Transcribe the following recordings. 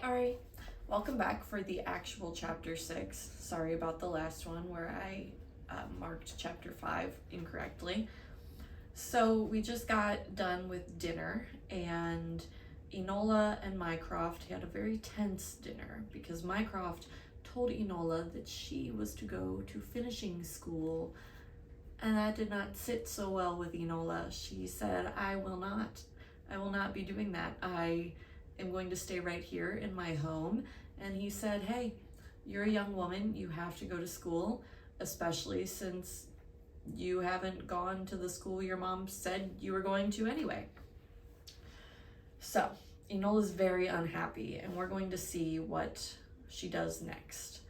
Alright, welcome back for the actual chapter 6. Sorry about the last one where I marked chapter 5 incorrectly. So we just got done with dinner, and Enola and Mycroft had a very tense dinner because Mycroft told Enola that she was to go to finishing school, and that did not sit so well with Enola. She said, I will not be doing that. I am going to stay right here in my home. And he said, hey, you're a young woman, you have to go to school, especially since you haven't gone to the school your mom said you were going to anyway. So Enola's very unhappy, and we're going to see what she does next.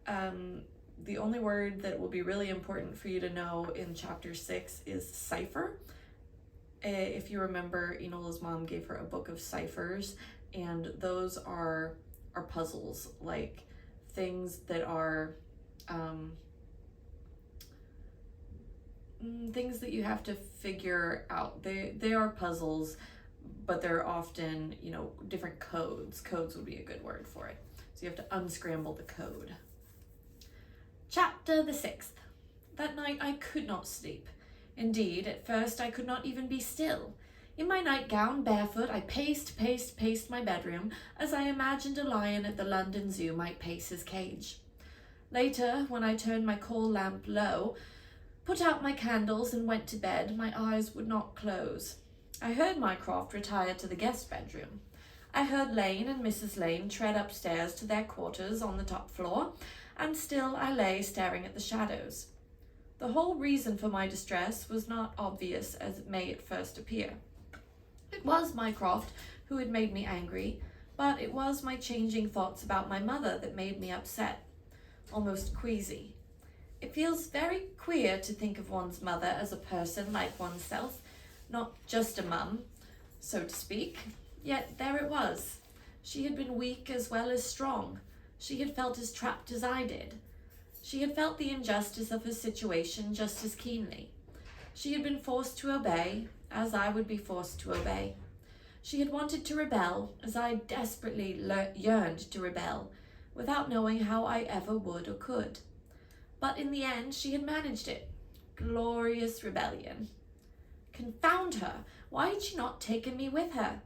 The only word that will be really important for you to know in chapter 6 is cipher. If you remember, Enola's mom gave her a book of ciphers, and those are puzzles, like things that are things that you have to figure out. They are puzzles, but they're often, different codes. Codes would be a good word for it. So you have to unscramble the code. Chapter the 6th. That night I could not sleep. Indeed, at first I could not even be still. In my nightgown, barefoot, I paced my bedroom, as I imagined a lion at the London Zoo might pace his cage. Later, when I turned my coal lamp low, put out my candles and went to bed, my eyes would not close. I heard Mycroft retire to the guest bedroom. I heard Lane and Mrs. Lane tread upstairs to their quarters on the top floor, and still I lay staring at the shadows. The whole reason for my distress was not obvious as it may at first appear. It was Mycroft who had made me angry, but it was my changing thoughts about my mother that made me upset, almost queasy. It feels very queer to think of one's mother as a person like oneself, not just a mum, so to speak. Yet there it was. She had been weak as well as strong. She had felt as trapped as I did. She had felt the injustice of her situation just as keenly. She had been forced to obey, as I would be forced to obey. She had wanted to rebel, as I desperately yearned to rebel, without knowing how I ever would or could. But in the end, she had managed it. Glorious rebellion. Confound her! Why had she not taken me with her?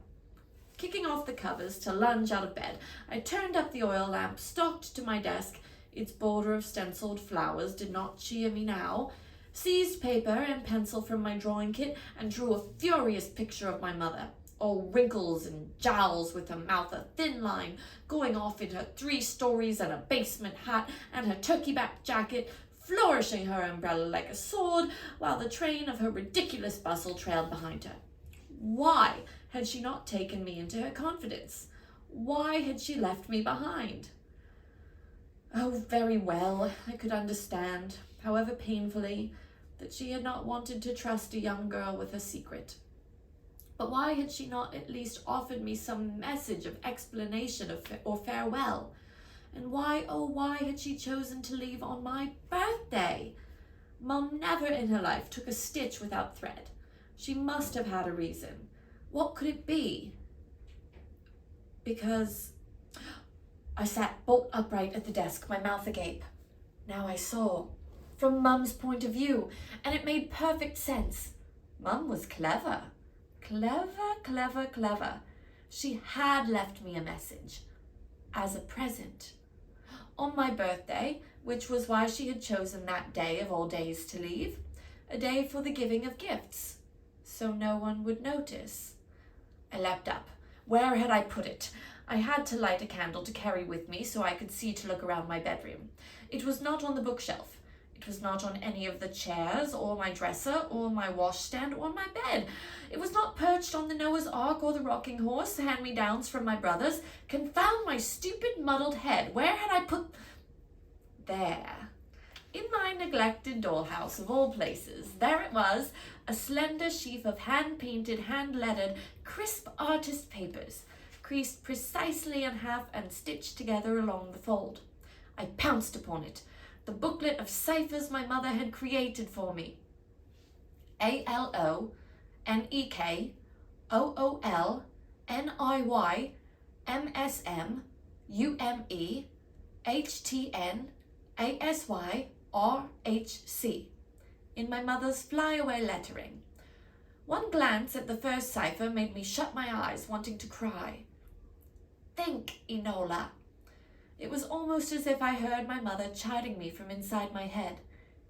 Kicking off the covers to lunge out of bed, I turned up the oil lamp, stalked to my desk. Its border of stenciled flowers did not cheer me now, seized paper and pencil from my drawing kit, and drew a furious picture of my mother, all wrinkles and jowls, with her mouth a thin line, going off in her 3 stories and a basement hat and her turkey-back jacket, flourishing her umbrella like a sword, while the train of her ridiculous bustle trailed behind her. Why had she not taken me into her confidence? Why had she left me behind? Oh, very well, I could understand, however painfully, that she had not wanted to trust a young girl with a secret. But why had she not at least offered me some message of explanation or farewell? And why, oh why, had she chosen to leave on my birthday? Mum never in her life took a stitch without thread. She must have had a reason. What could it be? Because I sat bolt upright at the desk, my mouth agape. Now I saw, from Mum's point of view, and it made perfect sense. Mum was clever. Clever. She had left me a message, as a present. On my birthday, which was why she had chosen that day of all days to leave, a day for the giving of gifts, so no one would notice. I leapt up. Where had I put it? I had to light a candle to carry with me so I could see to look around my bedroom. It was not on the bookshelf. It was not on any of the chairs, or my dresser, or my washstand, or my bed. It was not perched on the Noah's Ark or the rocking horse, hand-me-downs from my brothers. Confound my stupid, muddled head. Where had I put... There. In my neglected dollhouse of all places, there it was, a slender sheaf of hand-painted, hand-lettered, crisp artist papers, creased precisely in half and stitched together along the fold. I pounced upon it, the booklet of ciphers my mother had created for me. ALONEKOOLNIY MSMUMEHTNASYRHC in my mother's flyaway lettering. One glance at the first cipher made me shut my eyes, wanting to cry. Think, Enola. It was almost as if I heard my mother chiding me from inside my head.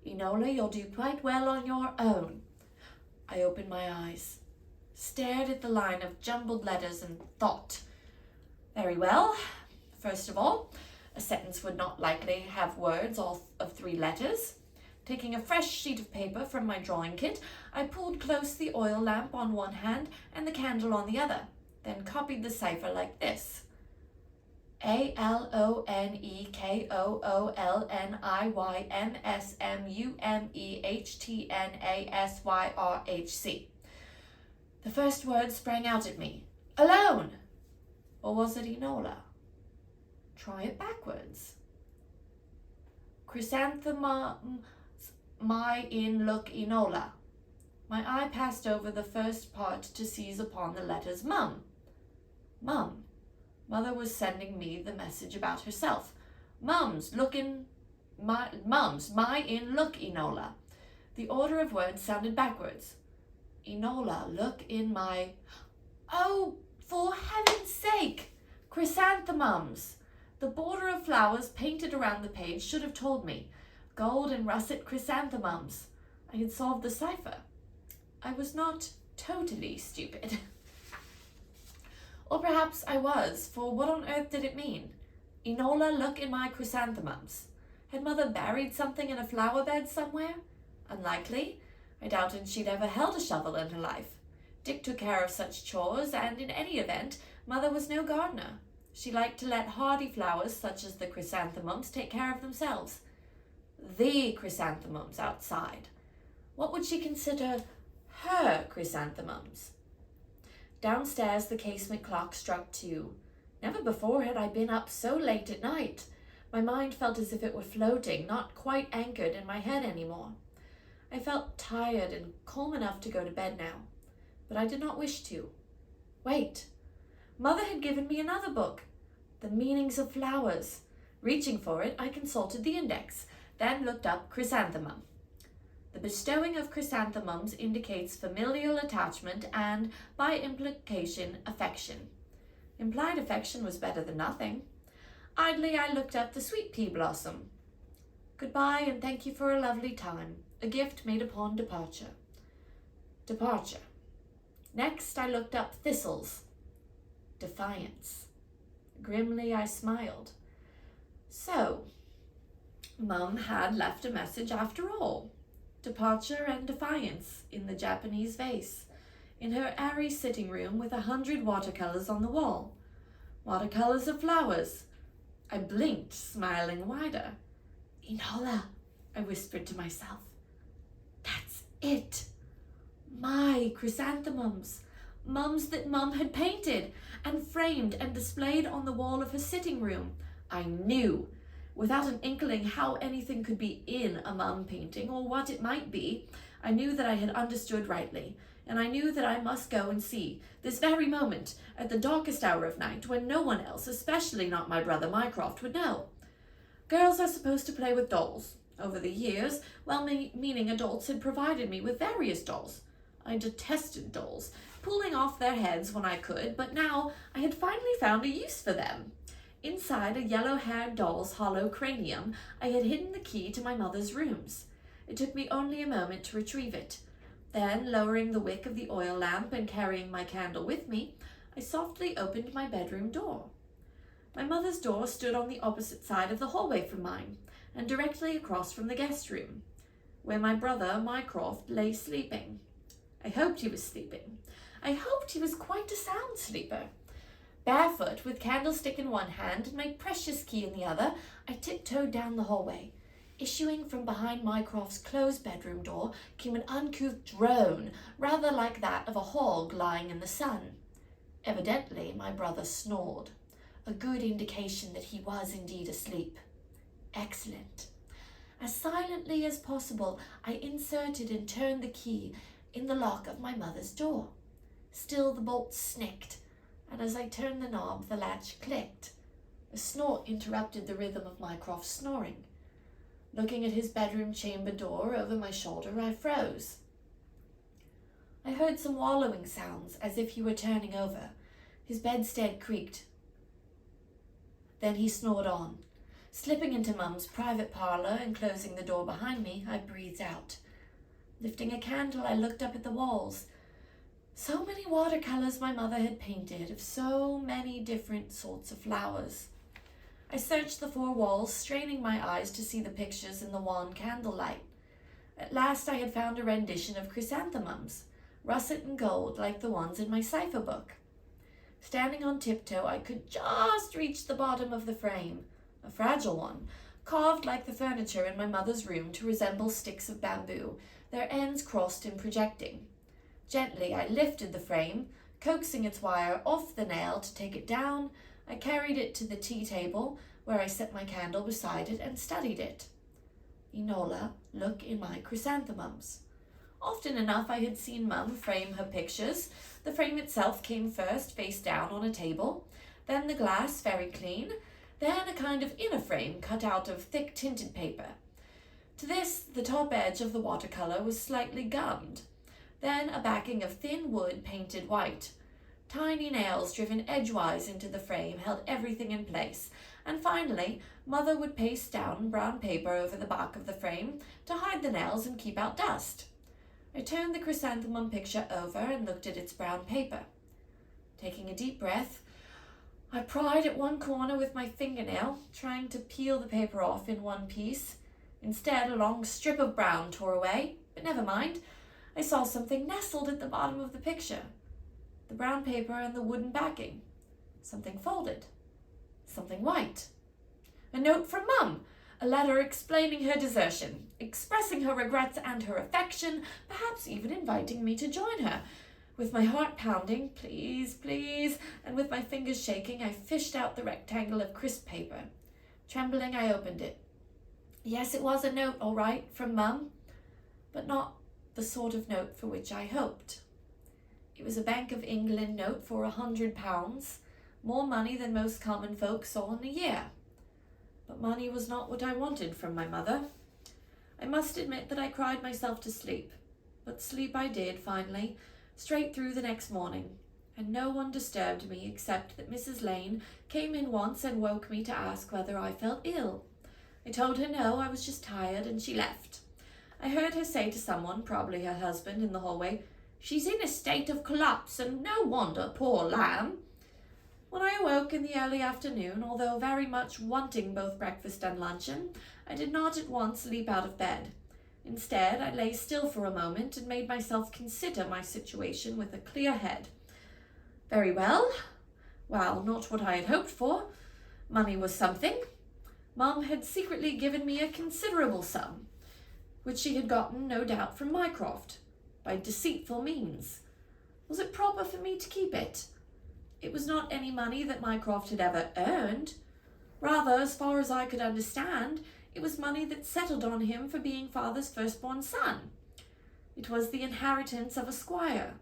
Enola, you'll do quite well on your own. I opened my eyes, stared at the line of jumbled letters and thought, very well. First of all, a sentence would not likely have words all of 3 letters. Taking a fresh sheet of paper from my drawing kit, I pulled close the oil lamp on one hand and the candle on the other, then copied the cipher like this. ALONEKOOLNIYMSMUMEHTNASYRHC. The first word sprang out at me. Alone! Or was it Enola? Try it backwards. Chrysanthemums my in look Enola. My eye passed over the first part to seize upon the letters mum. Mum. Mother was sending me the message about herself. Mums, my in look Enola. The order of words sounded backwards. Enola, look in my... Oh, for heaven's sake! Chrysanthemums! The border of flowers painted around the page should have told me. Gold and russet chrysanthemums. I had solved the cipher. I was not totally stupid. Or perhaps I was, for what on earth did it mean? Enola, look in my chrysanthemums. Had Mother buried something in a flower bed somewhere? Unlikely. I doubted she'd ever held a shovel in her life. Dick took care of such chores, and in any event, Mother was no gardener. She liked to let hardy flowers, such as the chrysanthemums, take care of themselves. The chrysanthemums outside. What would she consider her chrysanthemums? Downstairs, the casement clock struck 2. Never before had I been up so late at night. My mind felt as if it were floating, not quite anchored in my head anymore. I felt tired and calm enough to go to bed now, but I did not wish to. Wait. Mother had given me another book, The Meanings of Flowers. Reaching for it, I consulted the index, then looked up chrysanthemum. The bestowing of chrysanthemums indicates familial attachment and, by implication, affection. Implied affection was better than nothing. Idly, I looked up the sweet pea blossom. Goodbye, and thank you for a lovely time. A gift made upon departure. Departure. Next, I looked up thistles. Defiance. Grimly, I smiled. So, Mum had left a message after all. Departure and defiance in the Japanese vase, in her airy sitting room with 100 watercolors on the wall. Watercolors of flowers. I blinked, smiling wider. Enola, I whispered to myself. That's it. My chrysanthemums. Mums that Mum had painted and framed and displayed on the wall of her sitting room. I knew, without an inkling how anything could be in a Mum painting or what it might be, I knew that I had understood rightly, and I knew that I must go and see, this very moment, at the darkest hour of night, when no one else, especially not my brother Mycroft, would know. Girls are supposed to play with dolls. Over the years, well-meaning adults had provided me with various dolls. I detested dolls, pulling off their heads when I could, but now I had finally found a use for them. Inside a yellow-haired doll's hollow cranium, I had hidden the key to my mother's rooms. It took me only a moment to retrieve it. Then, lowering the wick of the oil lamp and carrying my candle with me, I softly opened my bedroom door. My mother's door stood on the opposite side of the hallway from mine, and directly across from the guest room, where my brother Mycroft lay sleeping. I hoped he was sleeping. I hoped he was quite a sound sleeper. Barefoot, with candlestick in one hand and my precious key in the other, I tiptoed down the hallway. Issuing from behind Mycroft's closed bedroom door came an uncouth drone, rather like that of a hog lying in the sun. Evidently, my brother snored, a good indication that he was indeed asleep. Excellent. As silently as possible, I inserted and turned the key in the lock of my mother's door. Still the bolt snicked. and as I turned the knob, the latch clicked. A snort interrupted the rhythm of Mycroft's snoring. Looking at his bedroom chamber door over my shoulder, I froze. I heard some wallowing sounds, as if he were turning over. His bedstead creaked. Then he snored on. Slipping into Mum's private parlour and closing the door behind me, I breathed out. Lifting a candle, I looked up at the walls. So many watercolours my mother had painted of so many different sorts of flowers. I searched the four walls, straining my eyes to see the pictures in the wan candlelight. At last I had found a rendition of chrysanthemums, russet and gold like the ones in my cipher book. Standing on tiptoe, I could just reach the bottom of the frame, a fragile one, carved like the furniture in my mother's room to resemble sticks of bamboo, their ends crossed and projecting. Gently, I lifted the frame, coaxing its wire off the nail to take it down. I carried it to the tea table, where I set my candle beside it and studied it. Enola, look in my chrysanthemums. Often enough I had seen Mum frame her pictures. The frame itself came first, face down on a table, then the glass very clean, then a kind of inner frame cut out of thick tinted paper. To this, the top edge of the watercolour was slightly gummed, then a backing of thin wood painted white. Tiny nails driven edgewise into the frame held everything in place, and finally, Mother would paste down brown paper over the back of the frame to hide the nails and keep out dust. I turned the chrysanthemum picture over and looked at its brown paper. Taking a deep breath, I pried at one corner with my fingernail, trying to peel the paper off in one piece. Instead, a long strip of brown tore away, but never mind. I saw something nestled at the bottom of the picture. The brown paper and the wooden backing. Something folded. Something white. A note from Mum. A letter explaining her desertion, expressing her regrets and her affection, perhaps even inviting me to join her. With my heart pounding, please, please, and with my fingers shaking, I fished out the rectangle of crisp paper. Trembling, I opened it. Yes, it was a note, all right, from Mum, but not the sort of note for which I hoped. It was a Bank of England note for £100, more money than most common folk saw in a year. But money was not what I wanted from my mother. I must admit that I cried myself to sleep, but sleep I did finally, straight through the next morning, and no one disturbed me except that Mrs. Lane came in once and woke me to ask whether I felt ill. I told her no, I was just tired, and she left. I heard her say to someone, probably her husband, in the hallway, "She's in a state of collapse, and no wonder, poor lamb." When I awoke in the early afternoon, although very much wanting both breakfast and luncheon, I did not at once leap out of bed. Instead, I lay still for a moment and made myself consider my situation with a clear head. Very well. Well, not what I had hoped for. Money was something. Mum had secretly given me a considerable sum, which she had gotten, no doubt, from Mycroft, by deceitful means. Was it proper for me to keep it? It was not any money that Mycroft had ever earned. Rather, as far as I could understand, it was money that settled on him for being father's firstborn son. It was the inheritance of a squire.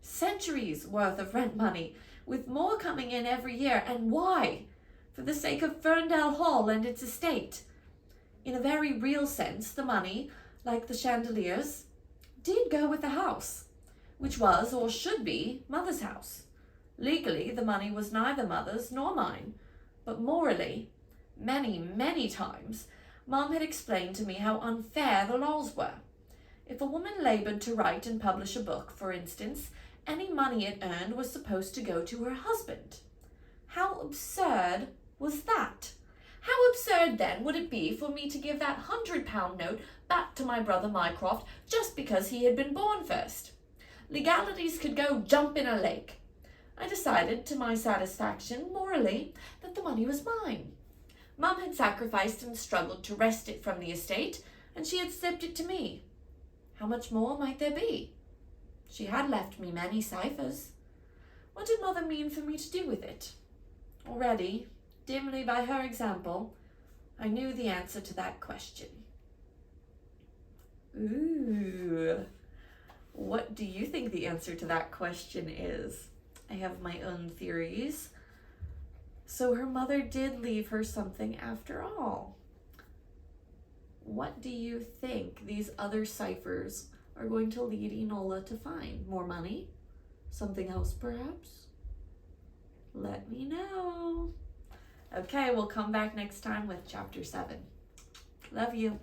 Centuries' worth of rent money, with more coming in every year. And why? For the sake of Ferndale Hall and its estate. In a very real sense, the money, like the chandeliers, did go with the house, which was, or should be, Mother's house. Legally, the money was neither Mother's nor mine, but morally, many, many times, Mum had explained to me how unfair the laws were. If a woman laboured to write and publish a book, for instance, any money it earned was supposed to go to her husband. How absurd was that? How absurd, then, would it be for me to give that £100 note back to my brother Mycroft just because he had been born first? Legalities could go jump in a lake. I decided, to my satisfaction, morally, that the money was mine. Mum had sacrificed and struggled to wrest it from the estate, and she had slipped it to me. How much more might there be? She had left me many ciphers. What did Mother mean for me to do with it? Already, dimly by her example, I knew the answer to that question. Ooh, what do you think the answer to that question is? I have my own theories. So her mother did leave her something after all. What do you think these other ciphers are going to lead Enola to find? More money? Something else, perhaps? Let me know. Okay, we'll come back next time with chapter 7. Love you.